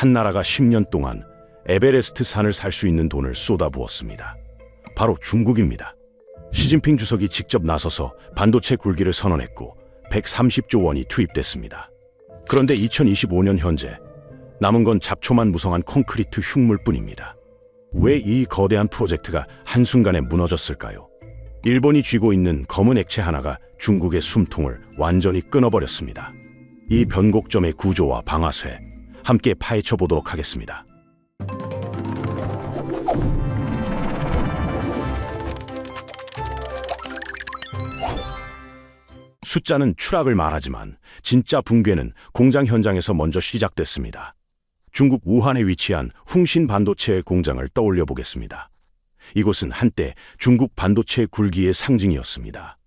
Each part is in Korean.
한 나라가 10년 동안 에베레스트 산을 살 수 있는 돈을 쏟아부었습니다. 바로 중국입니다. 시진핑 주석이 직접 나서서 반도체 굴기를 선언했고 130조 원이 투입됐습니다. 그런데 2025년 현재 남은 건 잡초만 무성한 콘크리트 흉물뿐입니다. 왜 이 거대한 프로젝트가 한순간에 무너졌을까요? 일본이 쥐고 있는 검은 액체 하나가 중국의 숨통을 완전히 끊어버렸습니다. 이 변곡점의 구조와 방아쇠, 함께 파헤쳐 보도록 하겠습니다. 숫자는 추락을 말하지만 진짜 붕괴는 공장 현장에서 먼저 시작됐습니다. 중국 우한에 위치한 훙신 반도체 공장을 떠올려 보겠습니다. 이곳은 한때 중국 반도체 굴기의 상징이었습니다.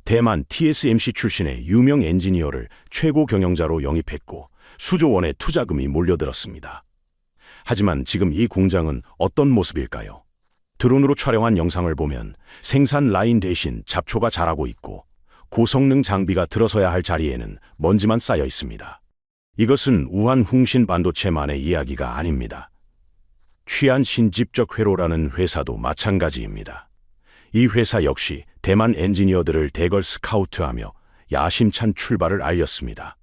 대만 TSMC 출신의 유명 엔지니어를 최고 경영자로 영입했고 수조 원의 투자금이 몰려들었습니다. 하지만 지금 이 공장은 어떤 모습일까요? 드론으로 촬영한 영상을 보면 생산 라인 대신 잡초가 자라고 있고 고성능 장비가 들어서야 할 자리에는 먼지만 쌓여 있습니다. 이것은 우한 훙신 반도체만의 이야기가 아닙니다. 취안신 집적회로라는 회사도 마찬가지입니다. 이 회사 역시 대만 엔지니어들을 대걸 스카우트하며 야심찬 출발을 알렸습니다.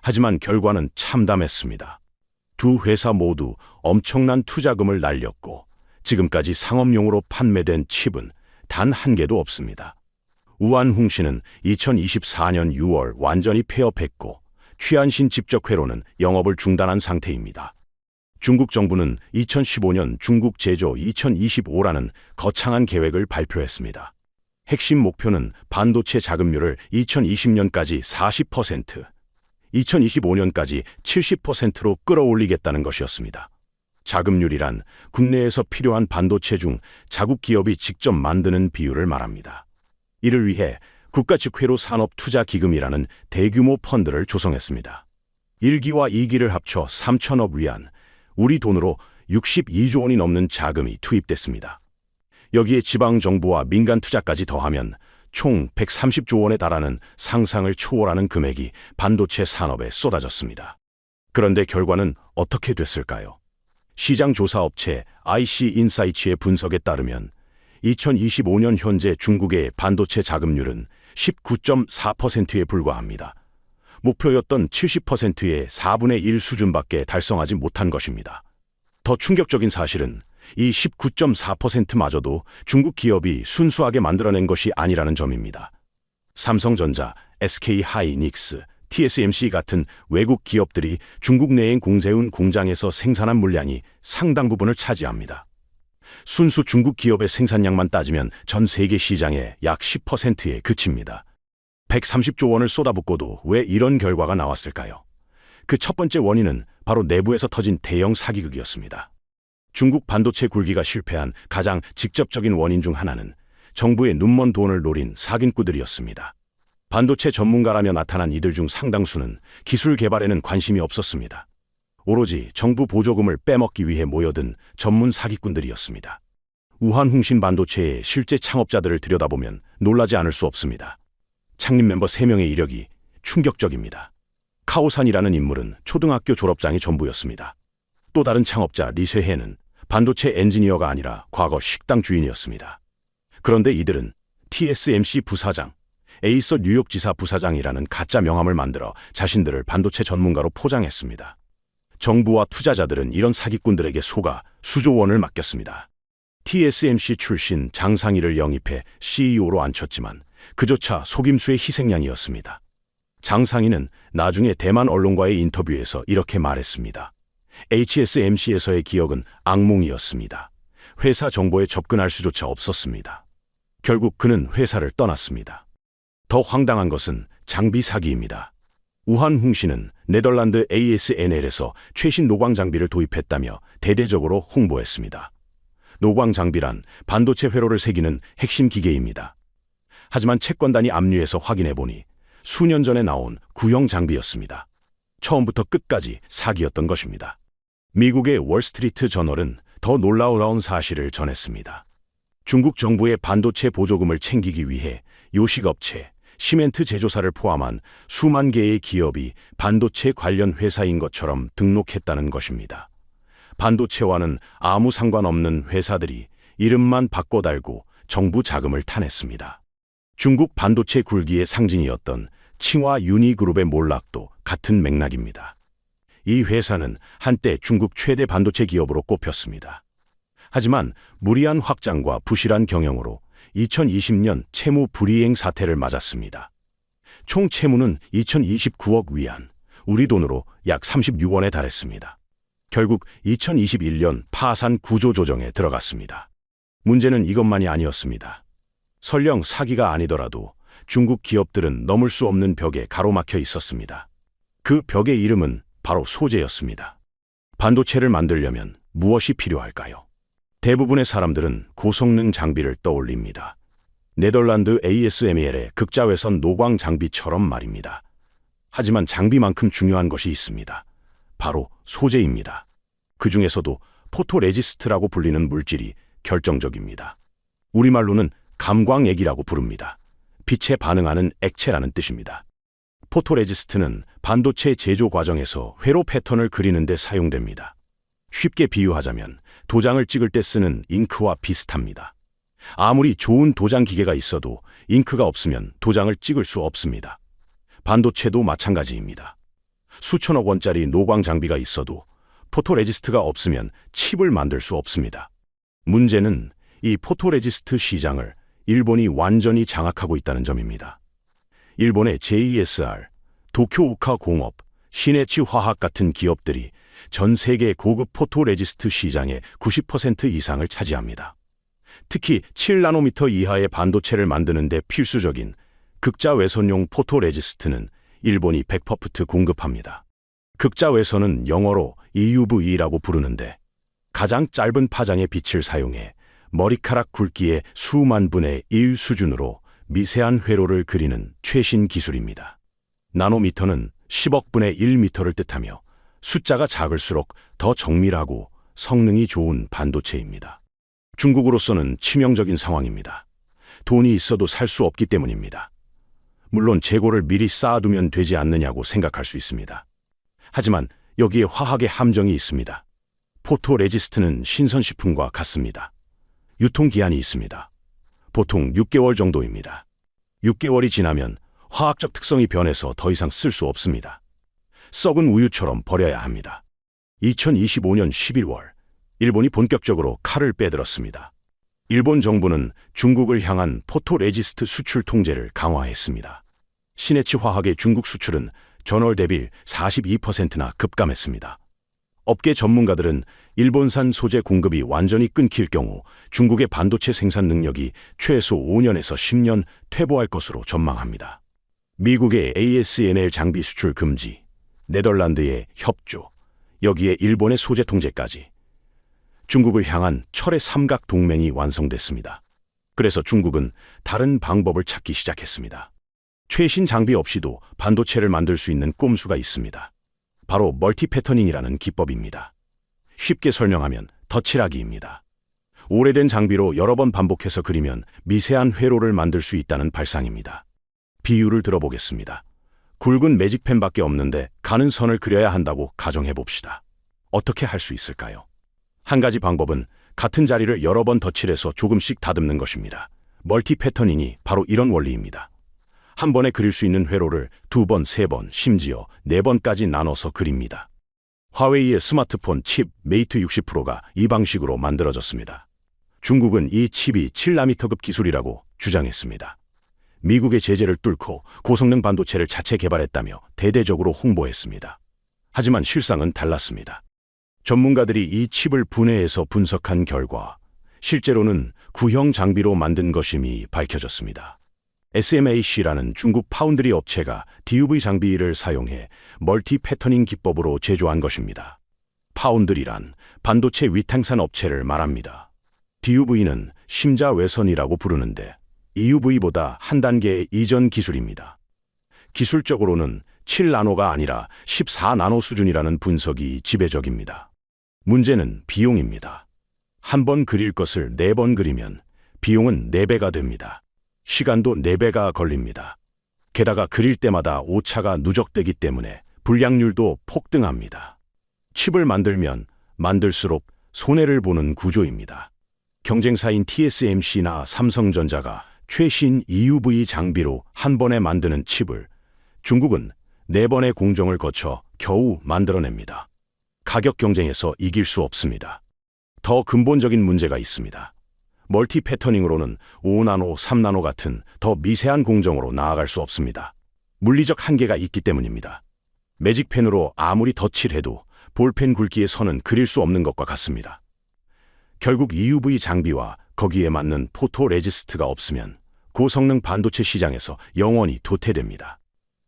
하지만 결과는 참담했습니다. 두 회사 모두 엄청난 투자금을 날렸고 지금까지 상업용으로 판매된 칩은 단 한 개도 없습니다. 우한 훙신은 2024년 6월 완전히 폐업했고 취안신 집적회로는 영업을 중단한 상태입니다. 중국 정부는 2015년 중국 제조 2025라는 거창한 계획을 발표했습니다. 핵심 목표는 반도체 자급률을 2020년까지 40%, 2025년까지 70%로 끌어올리겠다는 것이었습니다. 자급률이란 국내에서 필요한 반도체 중 자국 기업이 직접 만드는 비율을 말합니다. 이를 위해 국가 측 회로 산업 투자 기금이라는 대규모 펀드를 조성했습니다. 1기와 2기를 합쳐 3천억 위안, 우리 돈으로 62조 원이 넘는 자금이 투입됐습니다. 여기에 지방 정부와 민간 투자까지 더하면 총 130조 원에 달하는 상상을 초월하는 금액이 반도체 산업에 쏟아졌습니다. 그런데 결과는 어떻게 됐을까요? 시장 조사 업체 IC 인사이츠의 분석에 따르면 2025년 현재 중국의 반도체 자급률은 19.4%에 불과합니다. 목표였던 70%의 4분의 1 수준밖에 달성하지 못한 것입니다. 더 충격적인 사실은 이 19.4%마저도 중국 기업이 순수하게 만들어낸 것이 아니라는 점입니다. 삼성전자, SK하이닉스, TSMC 같은 외국 기업들이 중국 내에 공세운 공장에서 생산한 물량이 상당 부분을 차지합니다. 순수 중국 기업의 생산량만 따지면 전 세계 시장의 약 10%에 그칩니다. 130조 원을 쏟아붓고도 왜 이런 결과가 나왔을까요? 그 첫 번째 원인은 바로 내부에서 터진 대형 사기극이었습니다. 중국 반도체 굴기가 실패한 가장 직접적인 원인 중 하나는 정부의 눈먼 돈을 노린 사기꾼들이었습니다. 반도체 전문가라며 나타난 이들 중 상당수는 기술 개발에는 관심이 없었습니다. 오로지 정부 보조금을 빼먹기 위해 모여든 전문 사기꾼들이었습니다. 우한 훙신 반도체의 실제 창업자들을 들여다보면 놀라지 않을 수 없습니다. 창립 멤버 3명의 이력이 충격적입니다. 카오산이라는 인물은 초등학교 졸업장이 전부였습니다. 또 다른 창업자 리세해는 반도체 엔지니어가 아니라 과거 식당 주인이었습니다. 그런데 이들은 TSMC 부사장, 에이서 뉴욕지사 부사장이라는 가짜 명함을 만들어 자신들을 반도체 전문가로 포장했습니다. 정부와 투자자들은 이런 사기꾼들에게 속아 수조 원을 맡겼습니다. TSMC 출신 장상희를 영입해 CEO로 앉혔지만 그조차 속임수의 희생양이었습니다. 장상희는 나중에 대만 언론과의 인터뷰에서 이렇게 말했습니다. HSMC에서의 기억은 악몽이었습니다. 회사 정보에 접근할 수조차 없었습니다. 결국 그는 회사를 떠났습니다. 더 황당한 것은 장비 사기입니다. 우한 훙신은 네덜란드 ASNL에서 최신 노광 장비를 도입했다며 대대적으로 홍보했습니다. 노광 장비란 반도체 회로를 새기는 핵심 기계입니다. 하지만 채권단이 압류해서 확인해보니 수년 전에 나온 구형 장비였습니다. 처음부터 끝까지 사기였던 것입니다. 미국의 월스트리트 저널은 더 놀라운 사실을 전했습니다. 중국 정부의 반도체 보조금을 챙기기 위해 요식업체, 시멘트 제조사를 포함한 수만 개의 기업이 반도체 관련 회사인 것처럼 등록했다는 것입니다. 반도체와는 아무 상관없는 회사들이 이름만 바꿔 달고 정부 자금을 타냈습니다. 중국 반도체 굴기의 상징이었던 칭화 유니그룹의 몰락도 같은 맥락입니다. 이 회사는 한때 중국 최대 반도체 기업으로 꼽혔습니다. 하지만 무리한 확장과 부실한 경영으로 2020년 채무 불이행 사태를 맞았습니다. 총 채무는 2029억 위안, 우리 돈으로 약 36원에 달했습니다. 결국 2021년 파산 구조조정에 들어갔습니다. 문제는 이것만이 아니었습니다. 설령 사기가 아니더라도 중국 기업들은 넘을 수 없는 벽에 가로막혀 있었습니다. 그 벽의 이름은 바로 소재였습니다. 반도체를 만들려면 무엇이 필요할까요? 대부분의 사람들은 고성능 장비를 떠올립니다. 네덜란드 ASML의 극자외선 노광 장비처럼 말입니다. 하지만 장비만큼 중요한 것이 있습니다. 바로 소재입니다. 그 중에서도 포토레지스트라고 불리는 물질이 결정적입니다. 우리말로는 감광액이라고 부릅니다. 빛에 반응하는 액체라는 뜻입니다. 포토레지스트는 반도체 제조 과정에서 회로 패턴을 그리는 데 사용됩니다. 쉽게 비유하자면 도장을 찍을 때 쓰는 잉크와 비슷합니다. 아무리 좋은 도장 기계가 있어도 잉크가 없으면 도장을 찍을 수 없습니다. 반도체도 마찬가지입니다. 수천억 원짜리 노광 장비가 있어도 포토레지스트가 없으면 칩을 만들 수 없습니다. 문제는 이 포토레지스트 시장을 일본이 완전히 장악하고 있다는 점입니다. 일본의 JSR, 도쿄우카 공업, 시네치 화학 같은 기업들이 전 세계 고급 포토레지스트 시장의 90% 이상을 차지합니다. 특히 7나노미터 이하의 반도체를 만드는 데 필수적인 극자외선용 포토레지스트는 일본이 100% 공급합니다. 극자외선은 영어로 EUV라고 부르는데 가장 짧은 파장의 빛을 사용해 머리카락 굵기의 수만 분의 1 수준으로 미세한 회로를 그리는 최신 기술입니다. 나노미터는 10억 분의 1미터를 뜻하며 숫자가 작을수록 더 정밀하고 성능이 좋은 반도체입니다. 중국으로서는 치명적인 상황입니다. 돈이 있어도 살 수 없기 때문입니다. 물론 재고를 미리 쌓아두면 되지 않느냐고 생각할 수 있습니다. 하지만 여기에 화학의 함정이 있습니다. 포토레지스트는 신선식품과 같습니다. 유통기한이 있습니다. 보통 6개월 정도입니다. 6개월이 지나면 화학적 특성이 변해서 더 이상 쓸 수 없습니다. 썩은 우유처럼 버려야 합니다. 2025년 11월, 일본이 본격적으로 칼을 빼들었습니다. 일본 정부는 중국을 향한 포토레지스트 수출 통제를 강화했습니다. 시네치 화학의 중국 수출은 전월 대비 42%나 급감했습니다. 업계 전문가들은 일본산 소재 공급이 완전히 끊길 경우 중국의 반도체 생산 능력이 최소 5년에서 10년 퇴보할 것으로 전망합니다. 미국의 ASML 장비 수출 금지, 네덜란드의 협조, 여기에 일본의 소재 통제까지 중국을 향한 철의 삼각 동맹이 완성됐습니다. 그래서 중국은 다른 방법을 찾기 시작했습니다. 최신 장비 없이도 반도체를 만들 수 있는 꼼수가 있습니다. 바로 멀티 패터닝이라는 기법입니다. 쉽게 설명하면 덧칠하기입니다. 오래된 장비로 여러 번 반복해서 그리면 미세한 회로를 만들 수 있다는 발상입니다. 비유를 들어보겠습니다. 굵은 매직펜밖에 없는데 가는 선을 그려야 한다고 가정해 봅시다. 어떻게 할 수 있을까요? 한 가지 방법은 같은 자리를 여러 번 덧칠해서 조금씩 다듬는 것입니다. 멀티 패터닝이 바로 이런 원리입니다. 한 번에 그릴 수 있는 회로를 2번, 3번, 심지어 4번까지 나눠서 그립니다. 화웨이의 스마트폰 칩 메이트 60 프로가 이 방식으로 만들어졌습니다. 중국은 이 칩이 7나미터급 기술이라고 주장했습니다. 미국의 제재를 뚫고 고성능 반도체를 자체 개발했다며 대대적으로 홍보했습니다. 하지만 실상은 달랐습니다. 전문가들이 이 칩을 분해해서 분석한 결과 실제로는 구형 장비로 만든 것임이 밝혀졌습니다. SMAC라는 중국 파운드리 업체가 DUV 장비를 사용해 멀티 패터닝 기법으로 제조한 것입니다. 파운드리란 반도체 위탱산 업체를 말합니다. DUV는 심자외선이라고 부르는데 EUV보다 한 단계 이전 기술입니다. 기술적으로는 7나노가 아니라 14나노 수준이라는 분석이 지배적입니다. 문제는 비용입니다. 한 번 그릴 것을 4번 그리면 비용은 4배가 됩니다. 시간도 4배가 걸립니다. 게다가 그릴 때마다 오차가 누적되기 때문에 불량률도 폭등합니다. 칩을 만들면 만들수록 손해를 보는 구조입니다. 경쟁사인 TSMC나 삼성전자가 최신 EUV 장비로 한 번에 만드는 칩을 중국은 4번의 공정을 거쳐 겨우 만들어냅니다. 가격 경쟁에서 이길 수 없습니다. 더 근본적인 문제가 있습니다. 멀티 패터닝으로는 5나노, 3나노 같은 더 미세한 공정으로 나아갈 수 없습니다. 물리적 한계가 있기 때문입니다. 매직펜으로 아무리 덧칠해도 볼펜 굵기의 선은 그릴 수 없는 것과 같습니다. 결국 EUV 장비와 거기에 맞는 포토레지스트가 없으면 고성능 반도체 시장에서 영원히 도태됩니다.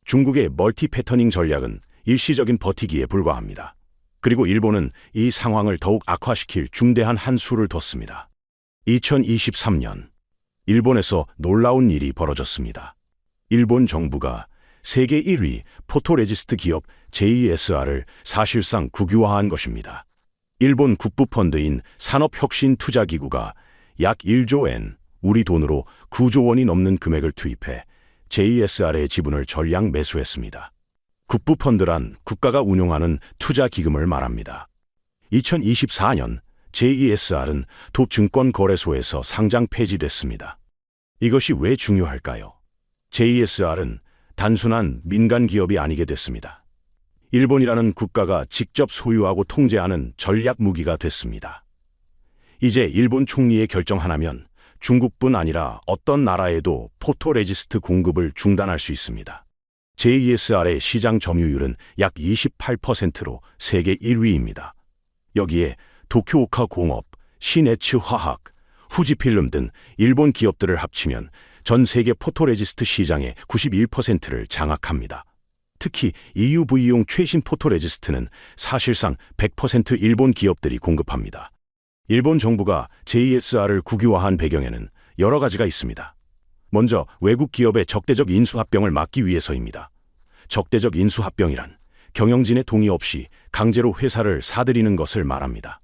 중국의 멀티 패터닝 전략은 일시적인 버티기에 불과합니다. 그리고 일본은 이 상황을 더욱 악화시킬 중대한 한 수를 뒀습니다. 2023년, 일본에서 놀라운 일이 벌어졌습니다. 일본 정부가 세계 1위 포토레지스트 기업 JESR을 사실상 국유화한 것입니다. 일본 국부펀드인 산업혁신투자기구가 약 1조 엔, 우리 돈으로 9조 원이 넘는 금액을 투입해 JESR의 지분을 전량 매수했습니다. 국부펀드란 국가가 운용하는 투자기금을 말합니다. 2024년 JESR은 도증권거래소에서 상장 폐지됐습니다. 이것이 왜 중요할까요? JESR은 단순한 민간 기업이 아니게 됐습니다. 일본이라는 국가가 직접 소유하고 통제하는 전략 무기가 됐습니다. 이제 일본 총리의 결정 하나면 중국뿐 아니라 어떤 나라에도 포토레지스트 공급을 중단할 수 있습니다. JESR의 시장 점유율은 약 28%로 세계 1위입니다. 여기에 도쿄오카 공업, 시네츠 화학, 후지필름 등 일본 기업들을 합치면 전 세계 포토레지스트 시장의 91%를 장악합니다. 특히 EUV용 최신 포토레지스트는 사실상 100% 일본 기업들이 공급합니다. 일본 정부가 JESR을 국유화한 배경에는 여러 가지가 있습니다. 먼저 외국 기업의 적대적 인수합병을 막기 위해서입니다. 적대적 인수합병이란 경영진의 동의 없이 강제로 회사를 사들이는 것을 말합니다.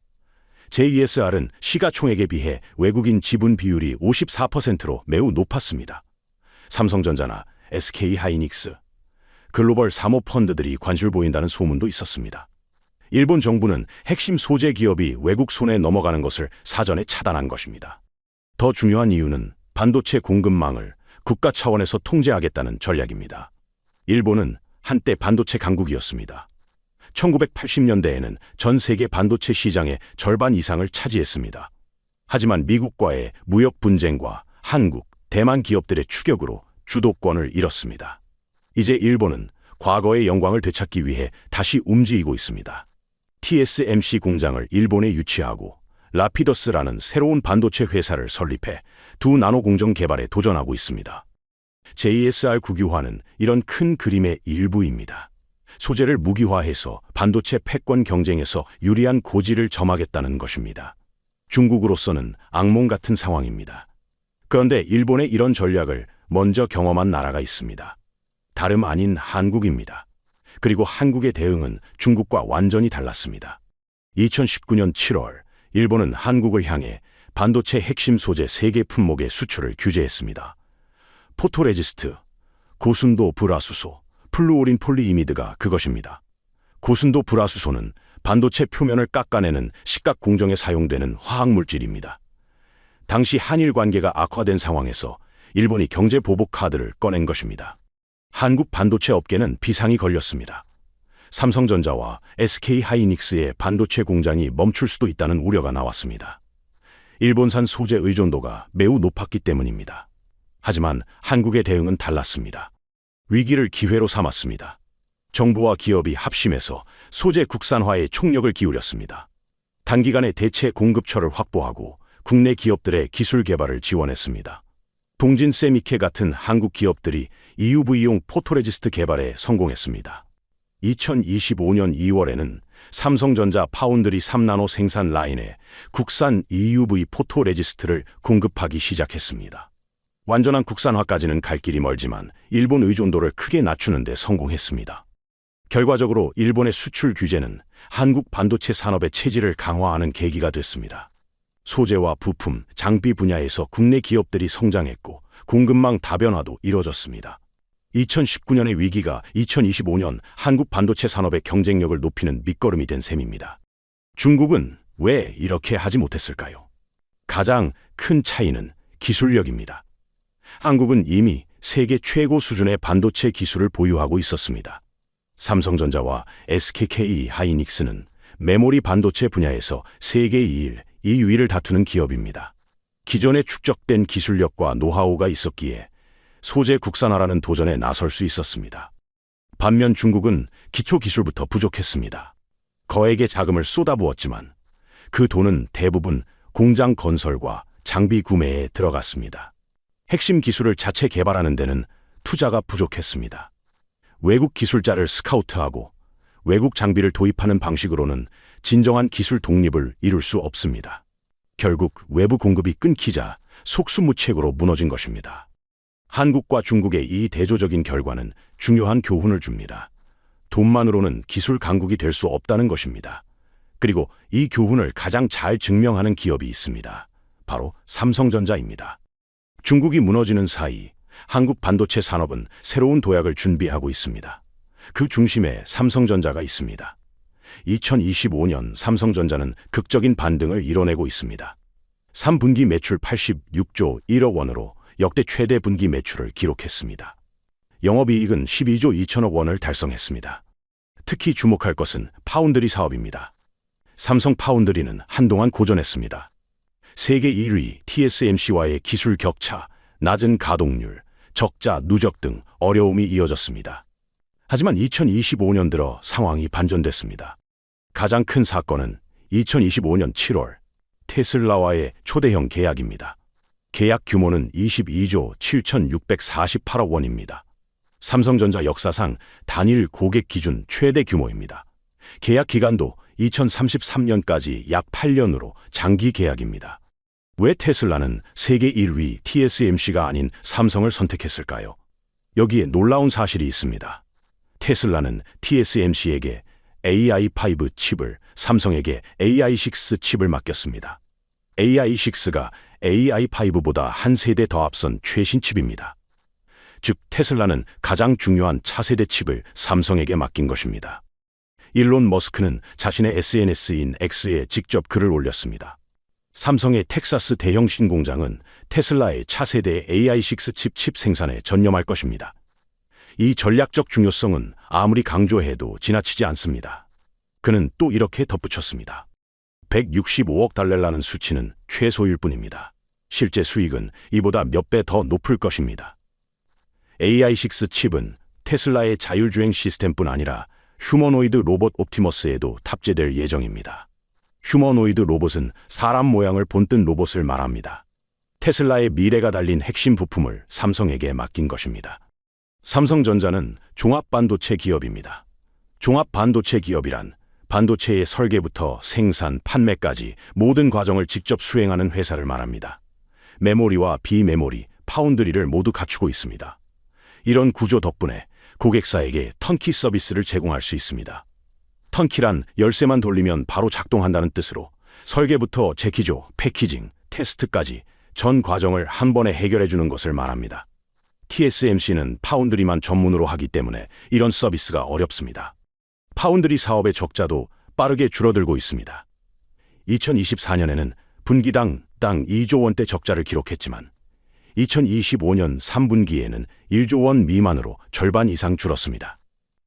JESR은 시가총액에 비해 외국인 지분 비율이 54%로 매우 높았습니다. 삼성전자나 SK하이닉스, 글로벌 사모펀드들이 관심을 보인다는 소문도 있었습니다. 일본 정부는 핵심 소재 기업이 외국 손에 넘어가는 것을 사전에 차단한 것입니다. 더 중요한 이유는 반도체 공급망을 국가 차원에서 통제하겠다는 전략입니다. 일본은 한때 반도체 강국이었습니다. 1980년대에는 전 세계 반도체 시장의 절반 이상을 차지했습니다. 하지만 미국과의 무역 분쟁과 한국, 대만 기업들의 추격으로 주도권을 잃었습니다. 이제 일본은 과거의 영광을 되찾기 위해 다시 움직이고 있습니다. TSMC 공장을 일본에 유치하고 라피더스라는 새로운 반도체 회사를 설립해 2나노 공정 개발에 도전하고 있습니다. JESR 국유화는 이런 큰 그림의 일부입니다. 소재를 무기화해서 반도체 패권 경쟁에서 유리한 고지를 점하겠다는 것입니다. 중국으로서는 악몽 같은 상황입니다. 그런데 일본의 이런 전략을 먼저 경험한 나라가 있습니다. 다름 아닌 한국입니다. 그리고 한국의 대응은 중국과 완전히 달랐습니다. 2019년 7월, 일본은 한국을 향해 반도체 핵심 소재 3개 품목의 수출을 규제했습니다. 포토레지스트, 고순도 불화수소, 플루오린 폴리이미드가 그것입니다. 고순도 불화수소는 반도체 표면을 깎아내는 식각 공정에 사용되는 화학물질입니다. 당시 한일 관계가 악화된 상황에서 일본이 경제 보복 카드를 꺼낸 것입니다. 한국 반도체 업계는 비상이 걸렸습니다. 삼성전자와 SK하이닉스의 반도체 공장이 멈출 수도 있다는 우려가 나왔습니다. 일본산 소재 의존도가 매우 높았기 때문입니다. 하지만 한국의 대응은 달랐습니다. 위기를 기회로 삼았습니다. 정부와 기업이 합심해서 소재 국산화에 총력을 기울였습니다. 단기간에 대체 공급처를 확보하고 국내 기업들의 기술 개발을 지원했습니다. 동진세미케 같은 한국 기업들이 EUV용 포토레지스트 개발에 성공했습니다. 2025년 2월에는 삼성전자 파운드리 3나노 생산 라인에 국산 EUV 포토레지스트를 공급하기 시작했습니다. 완전한 국산화까지는 갈 길이 멀지만 일본 의존도를 크게 낮추는 데 성공했습니다. 결과적으로 일본의 수출 규제는 한국 반도체 산업의 체질을 강화하는 계기가 됐습니다. 소재와 부품, 장비 분야에서 국내 기업들이 성장했고 공급망 다변화도 이뤄졌습니다. 2019년의 위기가 2025년 한국 반도체 산업의 경쟁력을 높이는 밑거름이 된 셈입니다. 중국은 왜 이렇게 하지 못했을까요? 가장 큰 차이는 기술력입니다. 한국은 이미 세계 최고 수준의 반도체 기술을 보유하고 있었습니다. 삼성전자와 SKK 하이닉스는 메모리 반도체 분야에서 세계 2위를 다투는 기업입니다. 기존에 축적된 기술력과 노하우가 있었기에 소재 국산화라는 도전에 나설 수 있었습니다. 반면 중국은 기초 기술부터 부족했습니다. 거액의 자금을 쏟아부었지만 그 돈은 대부분 공장 건설과 장비 구매에 들어갔습니다. 핵심 기술을 자체 개발하는 데는 투자가 부족했습니다. 외국 기술자를 스카우트하고 외국 장비를 도입하는 방식으로는 진정한 기술 독립을 이룰 수 없습니다. 결국 외부 공급이 끊기자 속수무책으로 무너진 것입니다. 한국과 중국의 이 대조적인 결과는 중요한 교훈을 줍니다. 돈만으로는 기술 강국이 될 수 없다는 것입니다. 그리고 이 교훈을 가장 잘 증명하는 기업이 있습니다. 바로 삼성전자입니다. 중국이 무너지는 사이 한국 반도체 산업은 새로운 도약을 준비하고 있습니다. 그 중심에 삼성전자가 있습니다. 2025년 삼성전자는 극적인 반등을 이뤄내고 있습니다. 3분기 매출 86조 1억 원으로 역대 최대 분기 매출을 기록했습니다. 영업이익은 12조 2천억 원을 달성했습니다. 특히 주목할 것은 파운드리 사업입니다. 삼성 파운드리는 한동안 고전했습니다. 세계 1위 TSMC와의 기술 격차, 낮은 가동률, 적자 누적 등 어려움이 이어졌습니다. 하지만 2025년 들어 상황이 반전됐습니다. 가장 큰 사건은 2025년 7월 테슬라와의 초대형 계약입니다. 계약 규모는 22조 7,648억 원입니다. 삼성전자 역사상 단일 고객 기준 최대 규모입니다. 계약 기간도 2033년까지 약 8년으로 장기 계약입니다. 왜 테슬라는 세계 1위 TSMC가 아닌 삼성을 선택했을까요? 여기에 놀라운 사실이 있습니다. 테슬라는 TSMC에게 AI5 칩을, 삼성에게 AI6 칩을 맡겼습니다. AI6가 AI5보다 한 세대 더 앞선 최신 칩입니다. 즉, 테슬라는 가장 중요한 차세대 칩을 삼성에게 맡긴 것입니다. 일론 머스크는 자신의 SNS인 X에 직접 글을 올렸습니다. 삼성의 텍사스 대형 신공장은 테슬라의 차세대 AI6 칩 생산에 전념할 것입니다. 이 전략적 중요성은 아무리 강조해도 지나치지 않습니다. 그는 또 이렇게 덧붙였습니다. 165억 달러라는 수치는 최소일 뿐입니다. 실제 수익은 이보다 몇 배 더 높을 것입니다. AI6 칩은 테슬라의 자율주행 시스템뿐 아니라 휴머노이드 로봇 옵티머스에도 탑재될 예정입니다. 휴머노이드 로봇은 사람 모양을 본뜬 로봇을 말합니다. 테슬라의 미래가 달린 핵심 부품을 삼성에게 맡긴 것입니다. 삼성전자는 종합반도체 기업입니다. 종합반도체 기업이란 반도체의 설계부터 생산, 판매까지 모든 과정을 직접 수행하는 회사를 말합니다. 메모리와 비메모리, 파운드리를 모두 갖추고 있습니다. 이런 구조 덕분에 고객사에게 턴키 서비스를 제공할 수 있습니다. 턴키란 열쇠만 돌리면 바로 작동한다는 뜻으로 설계부터 재기조, 패키징, 테스트까지 전 과정을 한 번에 해결해 주는 것을 말합니다. TSMC는 파운드리만 전문으로 하기 때문에 이런 서비스가 어렵습니다. 파운드리 사업의 적자도 빠르게 줄어들고 있습니다. 2024년에는 분기당 2조 원대 적자를 기록했지만 2025년 3분기에는 1조 원 미만으로 절반 이상 줄었습니다.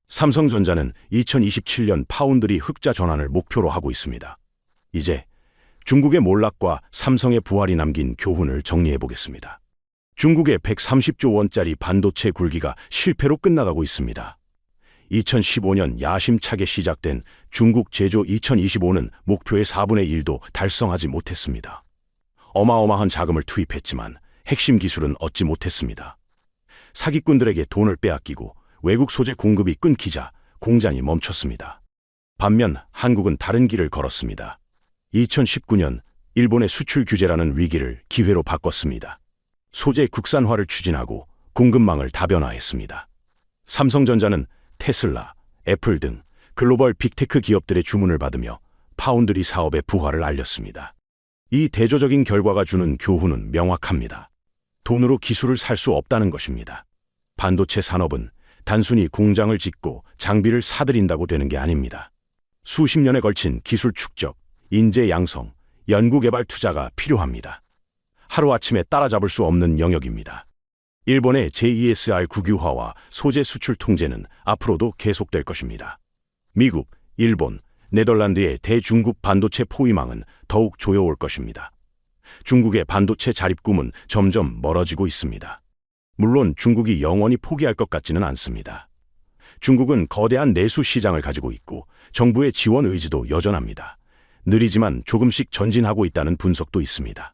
삼성전자는 2027년 파운드리 흑자 전환을 목표로 하고 있습니다. 이제 중국의 몰락과 삼성의 부활이 남긴 교훈을 정리해 보겠습니다. 중국의 130조 원짜리 반도체 굴기가 실패로 끝나가고 있습니다. 2015년 야심차게 시작된 중국 제조 2025는 목표의 4분의 1도 달성하지 못했습니다. 어마어마한 자금을 투입했지만 핵심 기술은 얻지 못했습니다. 사기꾼들에게 돈을 빼앗기고 외국 소재 공급이 끊기자 공장이 멈췄습니다. 반면 한국은 다른 길을 걸었습니다. 2019년 일본의 수출 규제라는 위기를 기회로 바꿨습니다. 소재 국산화를 추진하고 공급망을 다변화했습니다. 삼성전자는 테슬라, 애플 등 글로벌 빅테크 기업들의 주문을 받으며 파운드리 사업의 부활을 알렸습니다. 이 대조적인 결과가 주는 교훈은 명확합니다. 돈으로 기술을 살 수 없다는 것입니다. 반도체 산업은 단순히 공장을 짓고 장비를 사들인다고 되는 게 아닙니다. 수십 년에 걸친 기술 축적, 인재 양성, 연구개발 투자가 필요합니다. 하루아침에 따라잡을 수 없는 영역입니다. 일본의 JESR 국유화와 소재 수출 통제는 앞으로도 계속될 것입니다. 미국, 일본, 네덜란드의 대중국 반도체 포위망은 더욱 조여올 것입니다. 중국의 반도체 자립 꿈은 점점 멀어지고 있습니다. 물론 중국이 영원히 포기할 것 같지는 않습니다. 중국은 거대한 내수 시장을 가지고 있고 정부의 지원 의지도 여전합니다. 느리지만 조금씩 전진하고 있다는 분석도 있습니다.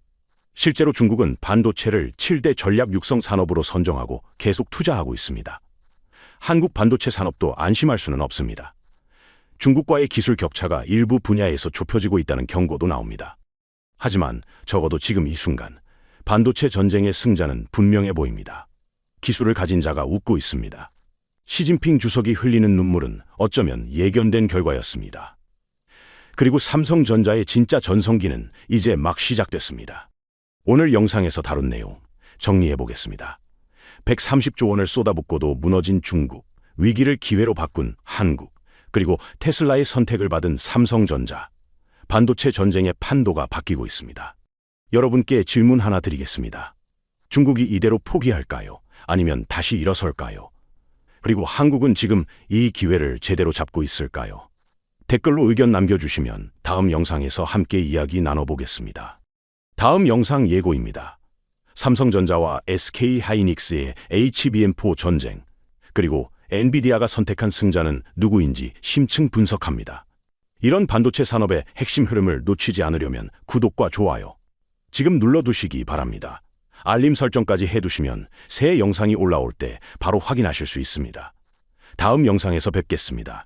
실제로 중국은 반도체를 7대 전략 육성 산업으로 선정하고 계속 투자하고 있습니다. 한국 반도체 산업도 안심할 수는 없습니다. 중국과의 기술 격차가 일부 분야에서 좁혀지고 있다는 경고도 나옵니다. 하지만 적어도 지금 이 순간 반도체 전쟁의 승자는 분명해 보입니다. 기술을 가진 자가 웃고 있습니다. 시진핑 주석이 흘리는 눈물은 어쩌면 예견된 결과였습니다. 그리고 삼성전자의 진짜 전성기는 이제 막 시작됐습니다. 오늘 영상에서 다룬 내용 정리해 보겠습니다. 130조 원을 쏟아붓고도 무너진 중국, 위기를 기회로 바꾼 한국, 그리고 테슬라의 선택을 받은 삼성전자. 반도체 전쟁의 판도가 바뀌고 있습니다. 여러분께 질문 하나 드리겠습니다. 중국이 이대로 포기할까요? 아니면 다시 일어설까요? 그리고 한국은 지금 이 기회를 제대로 잡고 있을까요? 댓글로 의견 남겨주시면 다음 영상에서 함께 이야기 나눠보겠습니다. 다음 영상 예고입니다. 삼성전자와 SK하이닉스의 HBM4 전쟁, 그리고 엔비디아가 선택한 승자는 누구인지 심층 분석합니다. 이런 반도체 산업의 핵심 흐름을 놓치지 않으려면 구독과 좋아요 지금 눌러두시기 바랍니다. 알림 설정까지 해두시면 새 영상이 올라올 때 바로 확인하실 수 있습니다. 다음 영상에서 뵙겠습니다.